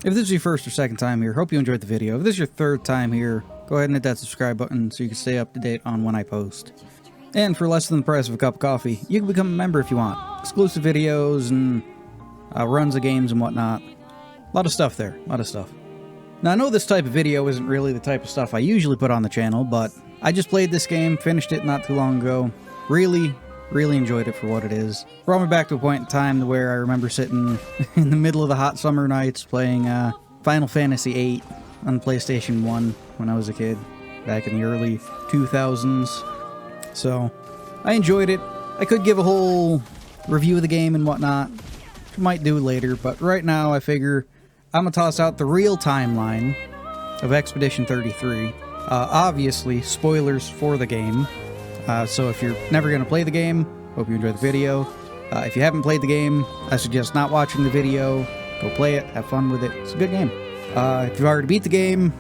If this is your first or second time here, hope you enjoyed the video. If this is your third time here, go ahead and hit that subscribe button so you can stay up to date on when I post. And for less than the price of a cup of coffee, you can become a member if you want. Exclusive videos and runs of games and whatnot. A lot of stuff there, a lot of stuff. Now I know this type of video isn't really the type of stuff I usually put on the channel, but I just played this game, finished it not too long ago. Really enjoyed it for what it is. Brought me back to a point in time where I remember sitting in the middle of the hot summer nights playing Final Fantasy VIII on PlayStation 1 when I was a kid, back in the early 2000s. So, I enjoyed it. I could give a whole review of the game and whatnot, which I might do later, but right now I figure I'm gonna toss out the real timeline of Expedition 33. Obviously, spoilers for the game. So if you're never going to play the game, hope you enjoy the video. If you haven't played the game, I suggest not watching the video. Go play it, have fun with it. It's a good game. If you've already beat the game,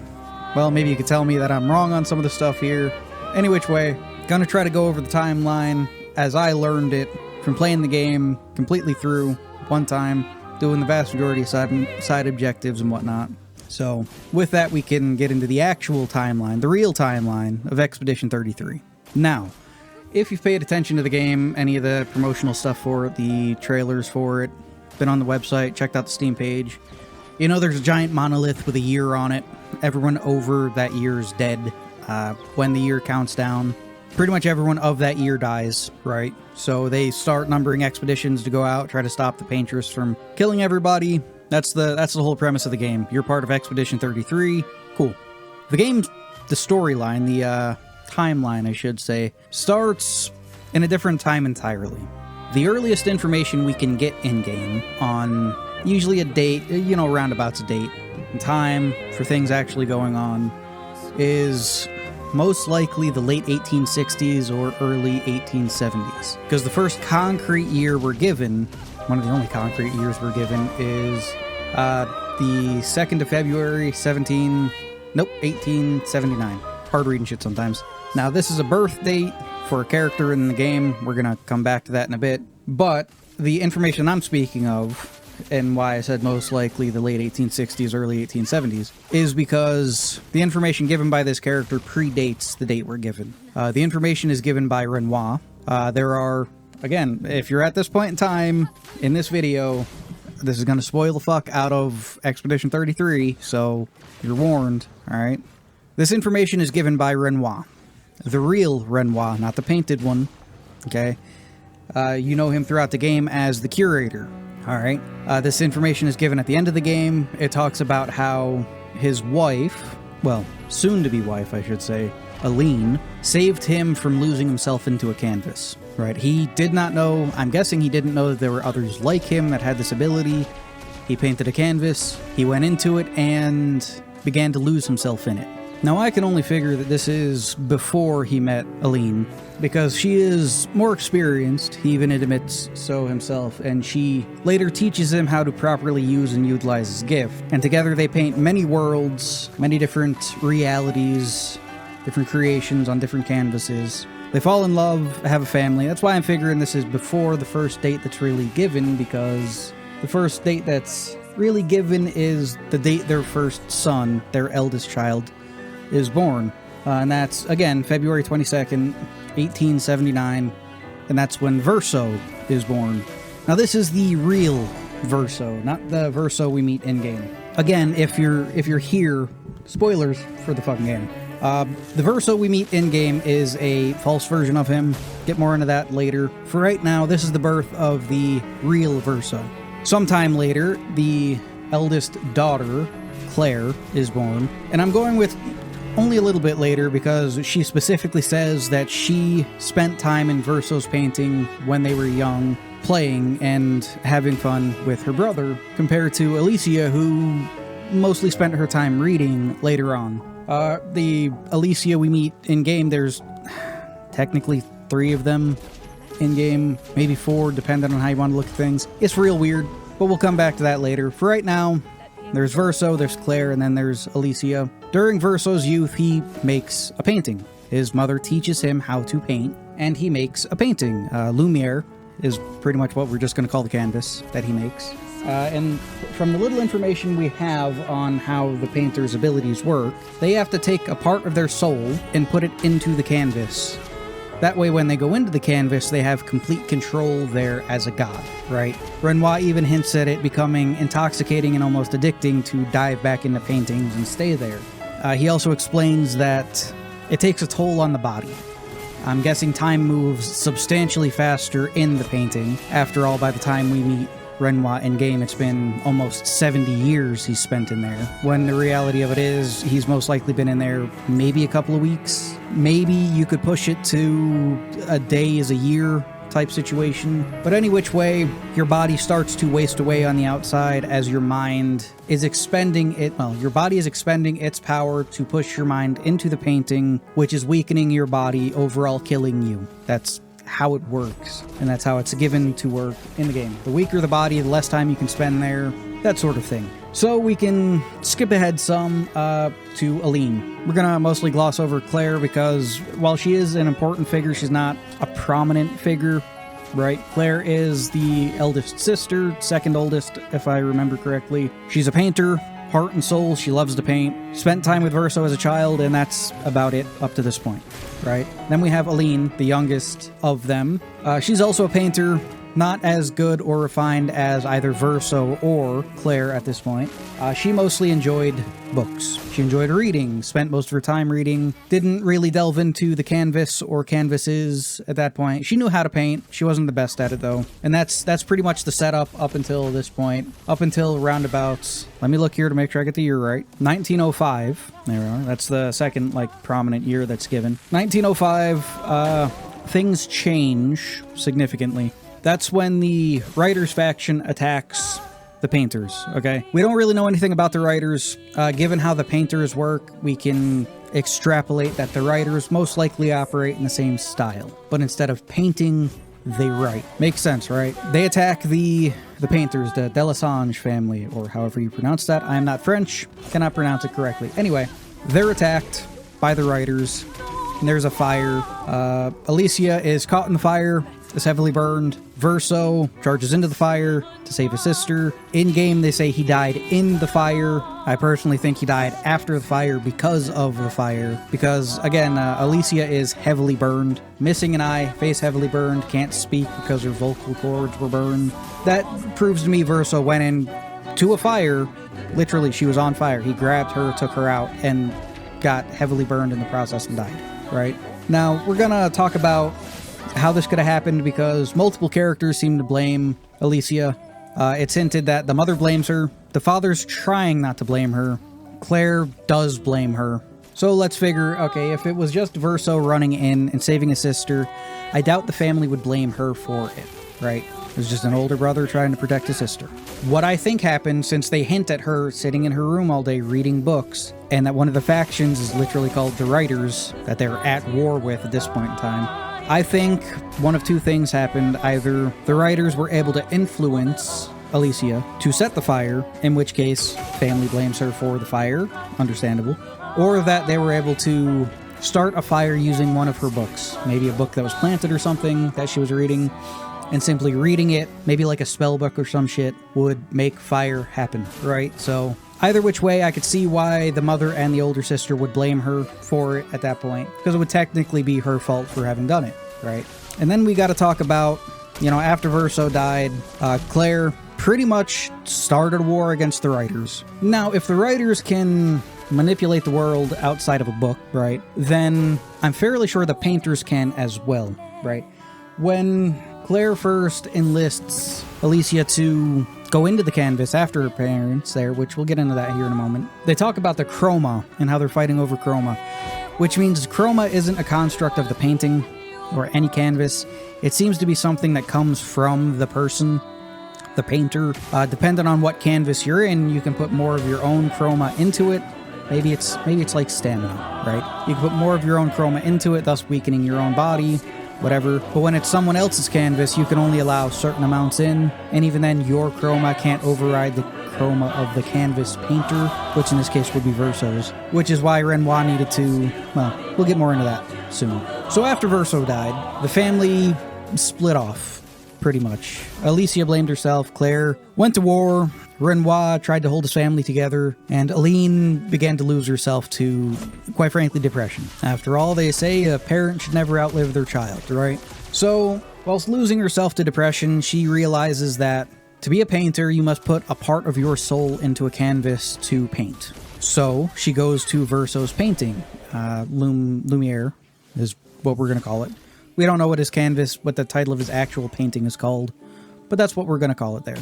well, maybe you could tell me that I'm wrong on some of the stuff here. Any which way, gonna try to go over the timeline as I learned it from playing the game completely through one time, doing the vast majority of side objectives and whatnot. So with that, we can get into the actual timeline, the real timeline of Expedition 33. Now, if you've paid attention to the game, any of the promotional stuff for it, the trailers for it, been on the website, checked out the Steam page, you know there's a giant monolith with a year on it. Everyone over that year is dead. When the year counts down, pretty much everyone of that year dies, right? So they start numbering expeditions to go out, try to stop the Painters from killing everybody. That's the whole premise of the game. You're part of Expedition 33. Cool. The storyline, the timeline, I should say, starts in a different time entirely. The earliest information we can get in-game on usually a date, you know, roundabouts a date and time for things actually going on, is most likely the late 1860s or early 1870s. Because the first concrete year we're given, one of the only concrete years we're given, is the 2nd of February, 1879. Hard reading shit sometimes. Now, this is a birth date for a character in the game. We're going to come back to that in a bit. But the information I'm speaking of, and why I said most likely the late 1860s, early 1870s, is because the information given by this character predates the date we're given. The information is given by Renoir. There are, again, if you're at this point in time in this video, this is going to spoil the fuck out of Expedition 33, so you're warned, alright? This information is given by Renoir. The real Renoir, not the painted one, okay? You know him throughout the game as the Curator, alright? This information is given at the end of the game. It talks about how his wife, well, soon-to-be wife, I should say, Aline, saved him from losing himself into a canvas, right? He did not know, I'm guessing he didn't know that there were others like him that had this ability. He painted a canvas, he went into it, and began to lose himself in it. Now, I can only figure that this is before he met Aline, because she is more experienced, he even admits so himself, and she later teaches him how to properly use and utilize his gift. And together they paint many worlds, many different realities, different creations on different canvases. They fall in love, have a family. That's why I'm figuring this is before the first date that's really given, because the first date that's really given is the date their first son, their eldest child, is born. And that's, again, February 22nd, 1879, and that's when Verso is born. Now, this is the real Verso, not the Verso we meet in-game. Again, if you're here, spoilers for the fucking game. The Verso we meet in-game is a false version of him. Get more into that later. For right now, this is the birth of the real Verso. Sometime later, the eldest daughter, Claire, is born. And I'm going with only a little bit later because she specifically says that she spent time in Verso's painting when they were young, playing and having fun with her brother, compared to Alicia, who mostly spent her time reading later on. The Alicia we meet in-game, there's technically 3 of them in-game, maybe 4, depending on how you want to look at things. It's real weird, but we'll come back to that later. For right now, there's Verso, there's Claire, and then there's Alicia. During Verso's youth, he makes a painting. His mother teaches him how to paint, and he makes a painting. Lumiere is pretty much what we're just going to call the canvas that he makes. And from the little information we have on how the painter's abilities work, they have to take a part of their soul and put it into the canvas. That way, when they go into the canvas, they have complete control there as a god, right? Renoir even hints at it becoming intoxicating and almost addicting to dive back into paintings and stay there. He also explains that it takes a toll on the body. I'm guessing time moves substantially faster in the painting. After all, by the time we meet Renoir in game, it's been almost 70 years he's spent in there. When the reality of it is, he's most likely been in there maybe a couple of weeks. Maybe you could push it to a day is a year type situation. But any which way, your body starts to waste away on the outside as your mind is expending it. Well, your body is expending its power to push your mind into the painting, which is weakening your body, overall killing you. That's how it works, and that's how it's given to work in the game. The weaker the body, the less time you can spend there, that sort of thing. So we can skip ahead some to Aline. We're gonna mostly gloss over Claire because while she is an important figure, she's not a prominent figure, right? Claire is the eldest sister, second oldest, if I remember correctly. She's a painter, heart and soul. She loves to paint. Spent time with Verso as a child, and that's about it up to this point, right? Then we have Aline, the youngest of them. She's also a painter, not as good or refined as either Verso or Claire at this point. She mostly enjoyed books. She enjoyed reading, spent most of her time reading, didn't really delve into the canvas or canvases at that point. She knew how to paint. She wasn't the best at it, though. And that's pretty much the setup up until this point. Up until roundabouts, let me look here to make sure I get the year right. 1905. There we are. That's the second, prominent year that's given. 1905, things change significantly. That's when the writers faction attacks the painters, okay? We don't really know anything about the writers. Given how the painters work, we can extrapolate that the writers most likely operate in the same style. But instead of painting, they write. Makes sense, right? They attack the painters, the Delassange family, or however you pronounce that. I am not French, cannot pronounce it correctly. Anyway, they're attacked by the writers. And there's a fire. Alicia is caught in the fire, is heavily burned. Verso charges into the fire to save his sister. In-game, they say he died in the fire. I personally think he died after the fire because of the fire. Because, again, Alicia is heavily burned. Missing an eye, face heavily burned, can't speak because her vocal cords were burned. That proves to me Verso went in to a fire. Literally, she was on fire. He grabbed her, took her out, and got heavily burned in the process and died, right? Now, we're gonna talk about how this could have happened because multiple characters seem to blame Alicia. It's hinted that the mother blames her. The father's trying not to blame her. Claire does blame her. So let's figure, okay, if it was just Verso running in and saving his sister, I doubt the family would blame her for it, right? It was just an older brother trying to protect his sister. What I think happened, since they hint at her sitting in her room all day reading books, and that one of the factions is literally called the Writers, that they're at war with at this point in time, I think one of two things happened. Either the writers were able to influence Alicia to set the fire, in which case family blames her for the fire, understandable, or that they were able to start a fire using one of her books, maybe a book that was planted or something that she was reading, and simply reading it, maybe like a spell book or some shit, would make fire happen, right? So either which way, I could see why the mother and the older sister would blame her for it at that point, because it would technically be her fault for having done it, right? And then we got to talk about, after Verso died, Claire pretty much started a war against the writers. Now, if the writers can manipulate the world outside of a book, right, then I'm fairly sure the painters can as well, right? When Claire first enlists Alicia to go into the canvas after her parents there, which we'll get into that here in a moment, they talk about the chroma and how they're fighting over chroma, which means chroma isn't a construct of the painting or any canvas. It seems to be something that comes from the person, the painter. Depending on what canvas you're in, you can put more of your own chroma into it. Maybe it's like stamina, right? You can put more of your own chroma into it, thus weakening your own body, whatever. But when it's someone else's canvas, you can only allow certain amounts in, and even then your chroma can't override the chroma of the canvas painter, which in this case would be Verso's, which is why Renoir needed to, well, we'll get more into that soon. So after Verso died, the family split off. pretty much. Alicia blamed herself, Claire went to war, Renoir tried to hold his family together, and Aline began to lose herself to, quite frankly, depression. After all, they say a parent should never outlive their child, right? So, whilst losing herself to depression, she realizes that to be a painter, you must put a part of your soul into a canvas to paint. So, she goes to Verso's painting. Lumiere is what we're going to call it. We don't know what the title of his actual painting is called, but that's what we're going to call it there.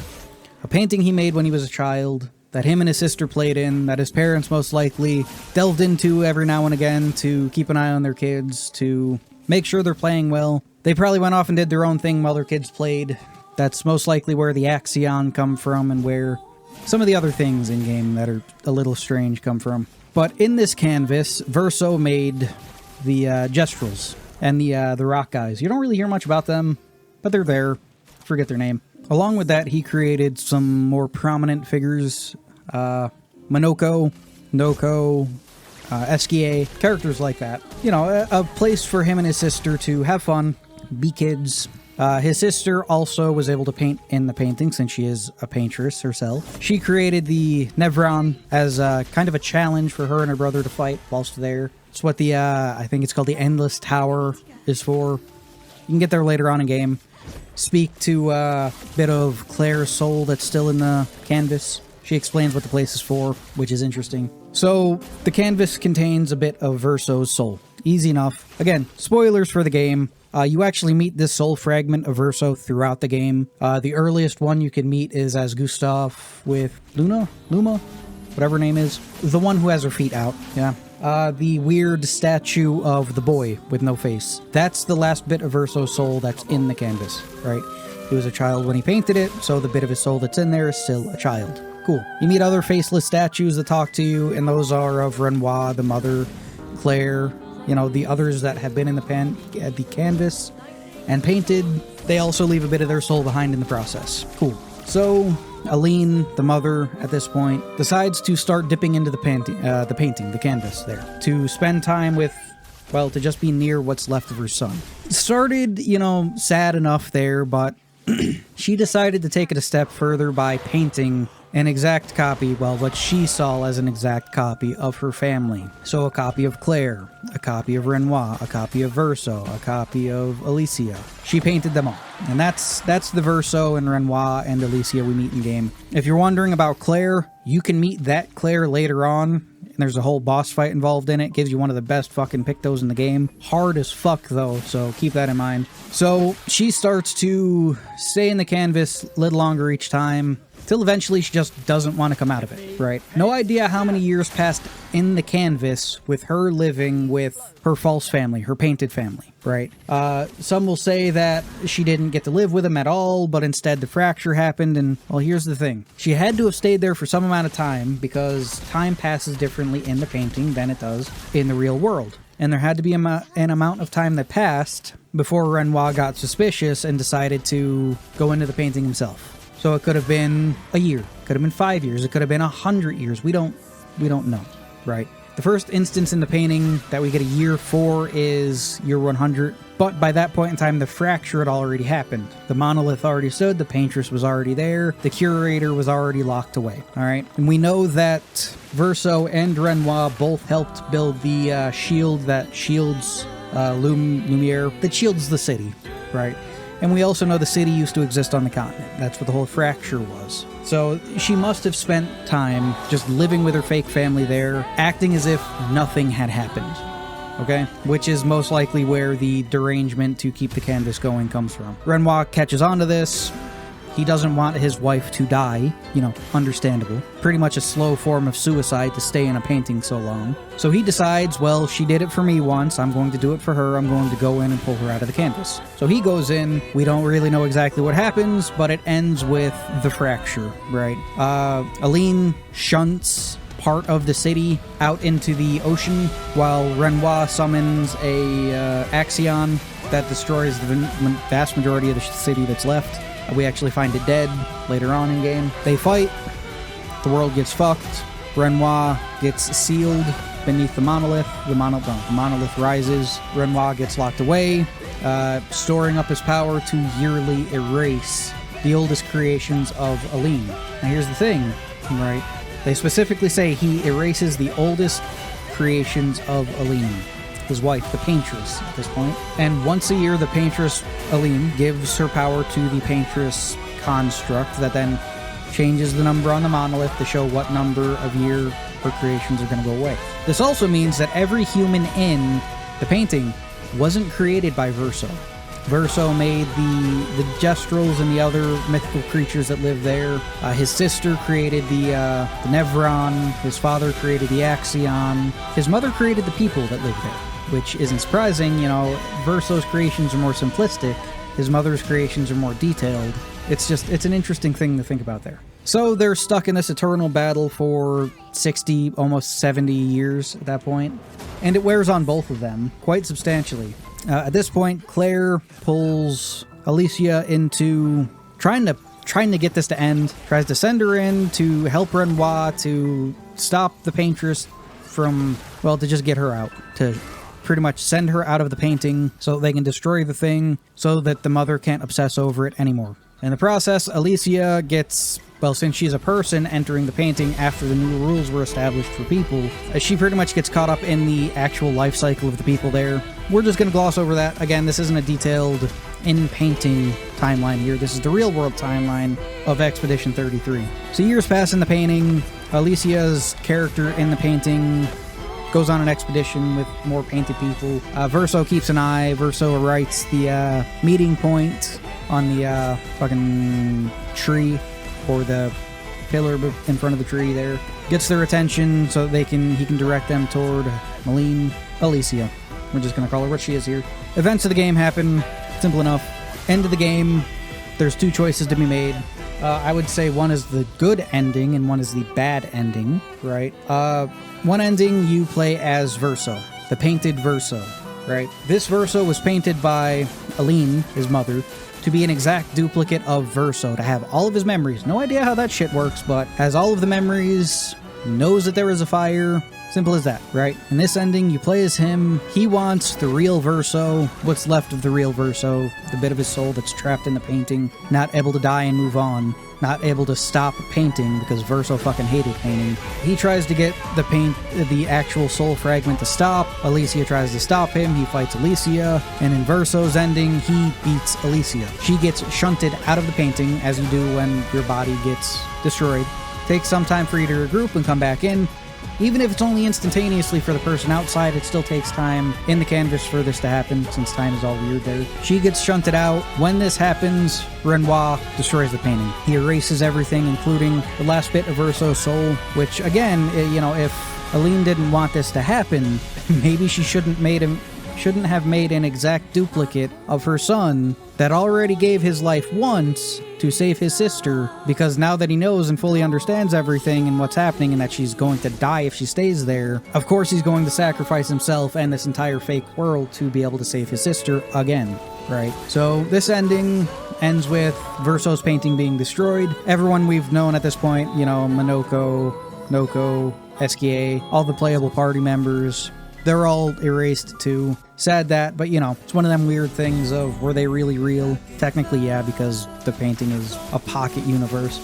A painting he made when he was a child, that him and his sister played in, that his parents most likely delved into every now and again to keep an eye on their kids, to make sure they're playing well. They probably went off and did their own thing while their kids played. That's most likely where the Axion come from and where some of the other things in-game that are a little strange come from. But in this canvas, Verso made the Gestrels and the rock guys. You don't really hear much about them, but they're there. Forget their name. Along with that, he created some more prominent figures. Monoko, Noko, Esquier, characters like that. You know, a place for him and his sister to have fun, be kids. His sister also was able to paint in the painting since she is a paintress herself. She created the Nevron as kind of a challenge for her and her brother to fight whilst there. It's what the, I think it's called the Endless Tower is for. You can get there later on in game. Speak to a bit of Claire's soul that's still in the canvas. She explains what the place is for, which is interesting. So, the canvas contains a bit of Verso's soul. Easy enough. Again, spoilers for the game. You actually meet this soul fragment of Verso throughout the game. The earliest one you can meet is as Gustav with Luma, whatever her name is. The one who has her feet out, yeah. The weird statue of the boy with no face. That's the last bit of Verso's soul that's in the canvas, right? He was a child when he painted it, so the bit of his soul that's in there is still a child. Cool. You meet other faceless statues that talk to you, and those are of Renoir, the mother, Claire, you know, the others that have been in the canvas and painted. They also leave a bit of their soul behind in the process. Cool. So, Aline, the mother, at this point, decides to start dipping into the canvas there, to spend time with, well, to just be near what's left of her son. Started, you know, sad enough there, but she decided to take it a step further by painting an exact copy, well, what she saw as an exact copy of her family. So a copy of Claire, a copy of Renoir, a copy of Verso, a copy of Alicia. She painted them all. And that's the Verso and Renoir and Alicia we meet in game. If you're wondering about Claire, you can meet that Claire later on. And there's a whole boss fight involved in it. Gives you one of the best fucking pictos in the game. Hard as fuck though, so keep that in mind. So she starts to stay in the canvas a little longer each time, till eventually she just doesn't want to come out of it, right? No idea how many years passed in the canvas with her living with her false family, her painted family, right? Some will say that she didn't get to live with them at all, but instead the fracture happened, and, well, here's the thing. She had to have stayed there for some amount of time, because time passes differently in the painting than it does in the real world. And there had to be an amount of time that passed before Renoir got suspicious and decided to go into the painting himself. So it could have been a year, could have been 5 years, it could have been 100 years. We don't know, right? The first instance in the painting that we get a year for is year 100, but by that point in time, the fracture had already happened. The monolith already stood, the paintress was already there, the curator was already locked away, all right? And we know that Verso and Renoir both helped build the shield that shields Lumiere, that shields the city, right? And we also know the city used to exist on the continent. That's what the whole fracture was. So she must have spent time just living with her fake family there, acting as if nothing had happened. Okay? Which is most likely where the derangement to keep the canvas going comes from. Renoir catches on to this. He doesn't want his wife to die. You know, understandable. Pretty much a slow form of suicide to stay in a painting so long. So he decides, well, she did it for me once. I'm going to do it for her. I'm going to go in and pull her out of the canvas. So he goes in. We don't really know exactly what happens, but it ends with the fracture, right? Aline shunts part of the city out into the ocean, while Renoir summons a Axion that destroys the vast majority of the city that's left. We actually find it dead later on in game. They fight. The world gets fucked. Renoir gets sealed beneath the monolith. The monolith rises. Renoir gets locked away. storing up his power to yearly erase the oldest creations of Aline. Now here's the thing, right? They specifically say he erases the oldest creations of Aline, his wife, the Paintress, at this point. And once a year, the Paintress, Aline, gives her power to the Paintress construct that then changes the number on the monolith to show what number of year her creations are going to go away. This also means that every human in the painting wasn't created by Verso. Verso made the Gestrels and the other mythical creatures that live there. His sister created the Nevron. His father created the Axion. His mother created the people that live there, which isn't surprising. You know, Verso's creations are more simplistic. His mother's creations are more detailed. It's an interesting thing to think about there. So they're stuck in this eternal battle for 60, almost 70 years at that point, and it wears on both of them quite substantially. At this point, Clair pulls Alicia into trying to get this to end, tries to send her in to help Renoir to stop the Paintress from, well, to just get her out, to pretty much send her out of the painting so they can destroy the thing so that the mother can't obsess over it anymore. In the process, Alicia gets, well, since she's a person entering the painting after the new rules were established for people, she pretty much gets caught up in the actual life cycle of the people there. We're just going to gloss over that. Again, this isn't a detailed in-painting timeline here. This is the real-world timeline of Expedition 33. So years pass in the painting. Alicia's character in the painting goes on an expedition with more painted people. Verso keeps an eye. Verso writes the meeting point on the fucking tree, or the pillar in front of the tree there. Gets their attention so he can direct them toward Alicia. We're just gonna call her what she is here. Events of the game happen. Simple enough. End of the game. There's two choices to be made. I would say one is the good ending and one is the bad ending, right? One ending, you play as Verso, the painted Verso, right? This Verso was painted by Aline, his mother, to be an exact duplicate of Verso, to have all of his memories. No idea how that shit works, but has all of the memories, knows that there is a fire. Simple as that, right? In this ending, you play as him. He wants the real Verso, what's left of the real Verso, the bit of his soul that's trapped in the painting, not able to die and move on, not able to stop painting because Verso fucking hated painting. He tries to get the actual soul fragment to stop. Alicia tries to stop him. He fights Alicia, and in Verso's ending, he beats Alicia. She gets shunted out of the painting, as you do when your body gets destroyed. Takes some time for you to regroup and come back in. Even if it's only instantaneously for the person outside, it still takes time in the canvas for this to happen, since time is all weird there. She gets shunted out. When this happens, Renoir destroys the painting. He erases everything, including the last bit of Verso's soul, which, again, you know, if Aline didn't want this to happen, maybe she shouldn't have made an exact duplicate of her son that already gave his life once to save his sister, because now that he knows and fully understands everything and what's happening and that she's going to die if she stays there, of course he's going to sacrifice himself and this entire fake world to be able to save his sister again, right? So this ending ends with Verso's painting being destroyed. Everyone we've known at this point, you know, Noko, Esquier, all the playable party members, they're all erased too. Sad that, but you know, it's one of them weird things of, were they really real? Technically, yeah, because the painting is a pocket universe.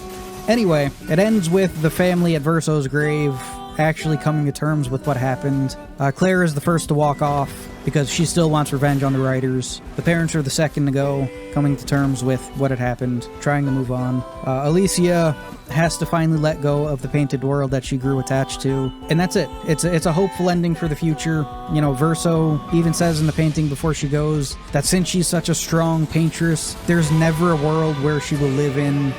Anyway, it ends with the family at Verso's grave actually coming to terms with what happened. Clair is the first to walk off because she still wants revenge on the writers. The parents are the second to go, coming to terms with what had happened, trying to move on. Alicia has to finally let go of the painted world that she grew attached to, and that's it. It's a hopeful ending for the future. You know, Verso even says in the painting before she goes that since she's such a strong paintress, there's never a world where she will live in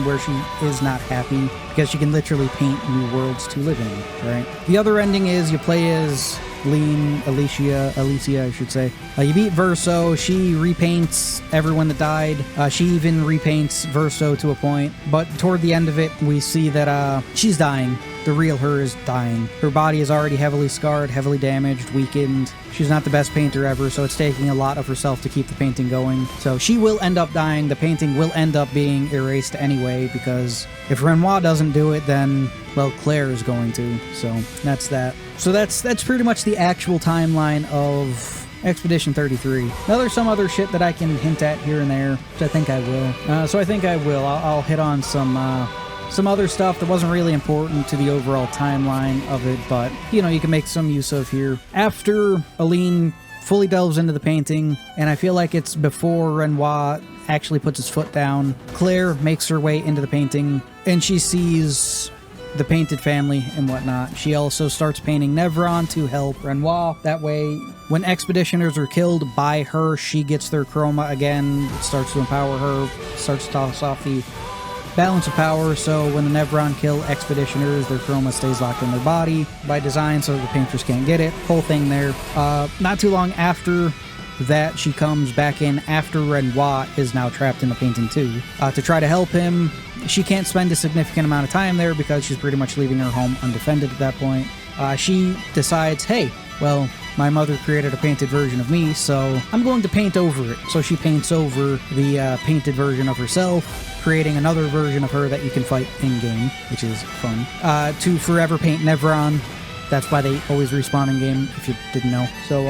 where she is not happy, because she can literally paint new worlds to live in, right? The other ending is you play as Alicia, I should say. You beat Verso. She repaints everyone that died. She even repaints Verso to a point. But toward the end of it, we see that she's dying. The real her is dying. Her body is already heavily scarred, heavily damaged, weakened. She's not the best painter ever, so it's taking a lot of herself to keep the painting going. So she will end up dying. The painting will end up being erased anyway, because if Renoir doesn't do it, then, well, Clair is going to. So that's that. So that's pretty much the actual timeline of Expedition 33. Now there's some other shit that I can hint at here and there, which I think I will. So I think I will. I'll hit on some other stuff that wasn't really important to the overall timeline of it, but, you know, you can make some use of here. After Aline fully delves into the painting, and I feel like it's before Renoir actually puts his foot down, Claire makes her way into the painting, and she sees the painted family and whatnot. She also starts painting Nevron to help Renoir. That way, when expeditioners are killed by her, she gets their chroma again. It starts to empower her, starts to toss off the balance of power, so when the Nevron kill expeditioners, their chroma stays locked in their body by design so the painters can't get it. Whole thing there. Not too long after that, she comes back in after Renoir is now trapped in the painting too, to try to help him. She can't spend a significant amount of time there because she's pretty much leaving her home undefended at that point. She decides, hey, well, my mother created a painted version of me, so I'm going to paint over it. So she paints over the painted version of herself, creating another version of her that you can fight in-game, which is fun. To forever paint Nevron. That's why they always respawn in-game, if you didn't know. So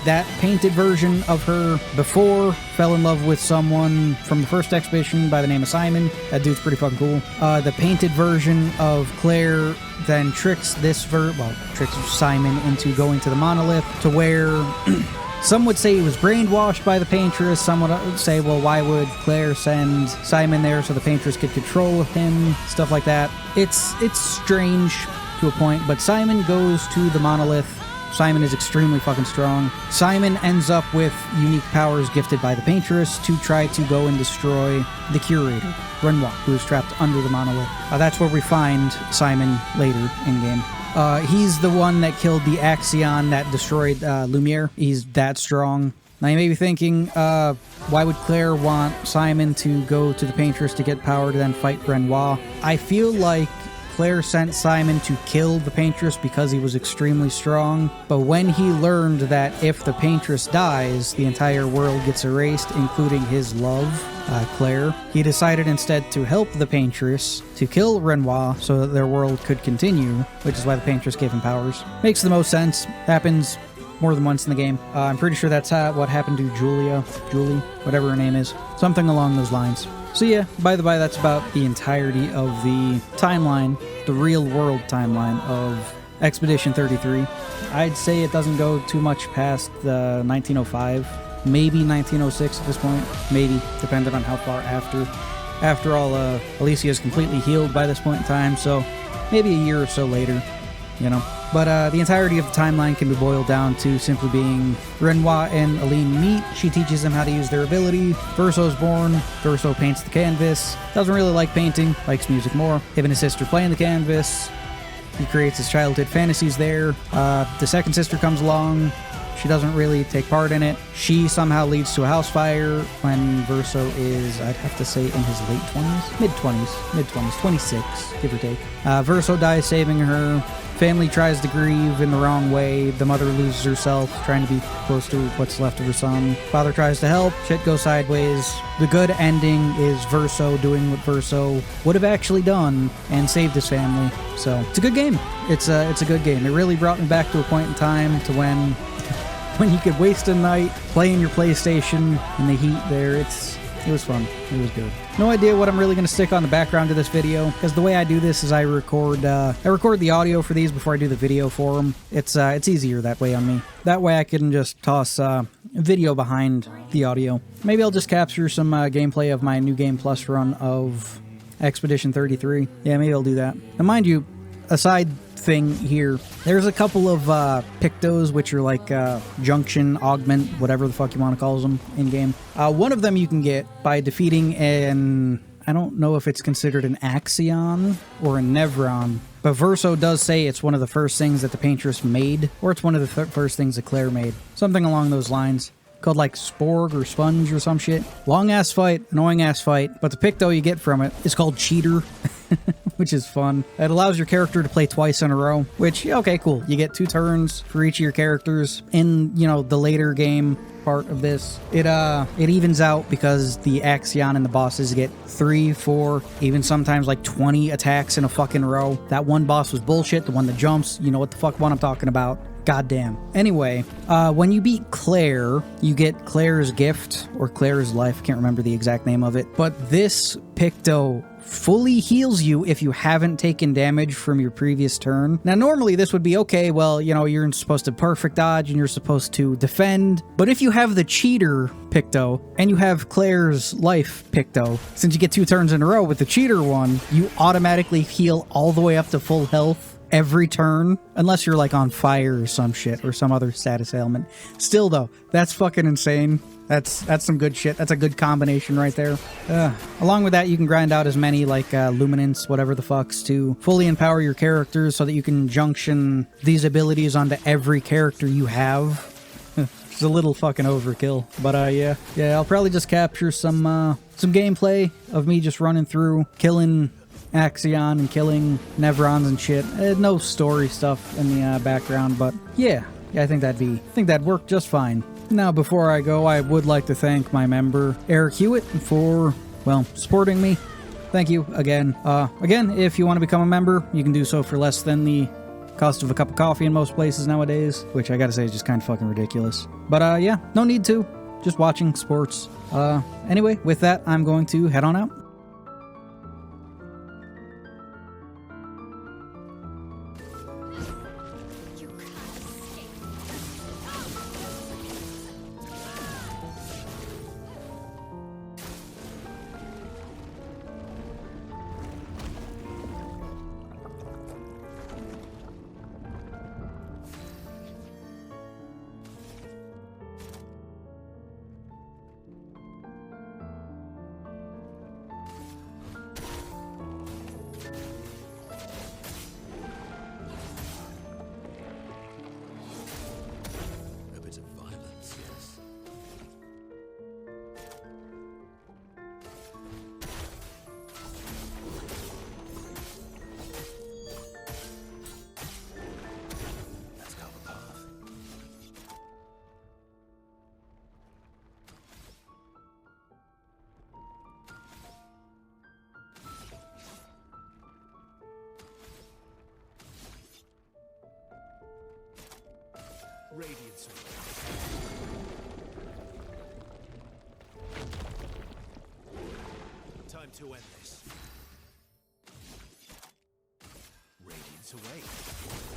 that painted version of her before fell in love with someone from the first expedition by the name of Simon. That dude's pretty fucking cool. The painted version of Claire then tricks Simon into going to the monolith, to where some would say he was brainwashed by the paintress. Some would say, well, why would Claire send Simon there so the paintress could control him? Stuff like that. It's strange to a point, but Simon goes to the monolith. Simon is extremely fucking strong. Simon ends up with unique powers gifted by the paintress to try to go and destroy the curator, Renoir, who is trapped under the monolith. That's where we find Simon later in-game. He's the one that killed the Axion that destroyed Lumiere. He's that strong. Now you may be thinking, why would Claire want Simon to go to the paintress to get power to then fight Renoir? I feel like Claire sent Simon to kill the paintress because he was extremely strong, but when he learned that if the paintress dies, the entire world gets erased, including his love, Claire, he decided instead to help the paintress to kill Renoir so that their world could continue, which is why the paintress gave him powers. Makes the most sense. Happens more than once in the game. I'm pretty sure that's what happened to Julie, whatever her name is. Something along those lines. So yeah, by the by, that's about the entirety of the timeline, the real world timeline of Expedition 33. I'd say it doesn't go too much past the 1905, maybe 1906 at this point, maybe, depending on how far after. After all, Alicia is completely healed by this point in time, so maybe a year or so later, you know. But the entirety of the timeline can be boiled down to simply being Renoir and Aline meet. She teaches them how to use their ability. Verso's born. Verso paints the canvas. Doesn't really like painting. Likes music more. Him and his sister play in the canvas. He creates his childhood fantasies there. The second sister comes along. She doesn't really take part in it. She somehow leads to a house fire when Verso is, I'd have to say, in his late 20s? Mid-20s, 26, give or take. Verso dies saving her. Family tries to grieve in the wrong way. The mother loses herself, trying to be close to what's left of her son. Father tries to help. Shit goes sideways. The good ending is Verso doing what Verso would have actually done and saved his family. So, it's a good game. It's a good game. It really brought me back to a point in time to when you could waste a night playing your PlayStation in the heat there. It was fun. It was good. No idea what I'm really going to stick on the background of this video, because the way I do this is I record the audio for these before I do the video for them. It's easier that way on me. That way I can just toss video behind the audio. Maybe I'll just capture some gameplay of my New Game Plus run of Expedition 33. Yeah, maybe I'll do that. Now mind you, aside thing here, there's a couple of pictos, which are like junction, augment, whatever the fuck you want to call them in game. One of them you can get by defeating an, I don't know if it's considered an Axion or a Nevron, but Verso does say it's one of the first things that the paintress made, or it's one of the first things that Claire made. Something along those lines. Called like Sporg or Sponge or some shit. Long ass fight, annoying ass fight, but the picto you get from it is called Cheater, which is fun. It allows your character to play twice in a row, which, okay, cool. You get 2 turns for each of your characters. In, you know, the later game part of this, it evens out because the Axion and the bosses get 3, 4, even sometimes like 20 attacks in a fucking row. That one boss was bullshit, the one that jumps, you know what the fuck one I'm talking about. Goddamn. Anyway, when you beat Clair, you get Clair's gift, or Clair's life, I can't remember the exact name of it, but this Picto fully heals you if you haven't taken damage from your previous turn. Now, normally this would be, okay, well, you know, you're supposed to perfect dodge and you're supposed to defend, but if you have the cheater Picto and you have Clair's life Picto, since you get 2 turns in a row with the cheater one, you automatically heal all the way up to full health every turn, unless you're like on fire or some shit or some other status ailment. Still though, that's fucking insane. That's some good shit. That's a good combination right there. Along with that, you can grind out as many like luminance, whatever the fucks, to fully empower your characters so that you can junction these abilities onto every character you have. It's a little fucking overkill, but yeah, I'll probably just capture some gameplay of me just running through, killing Axion and killing Nevrons and shit. No story stuff in the background, but yeah, I think that'd work just fine. Now, before I go, I would like to thank my member Eric Hewitt for, well, supporting me. Thank you again. Again, if you want to become a member, you can do so for less than the cost of a cup of coffee in most places nowadays, which I gotta say is just kind of fucking ridiculous. But yeah, no need to. Just watching sports. Anyway, with that, I'm going to head on out. Radiance. Time to end this. Radiance away.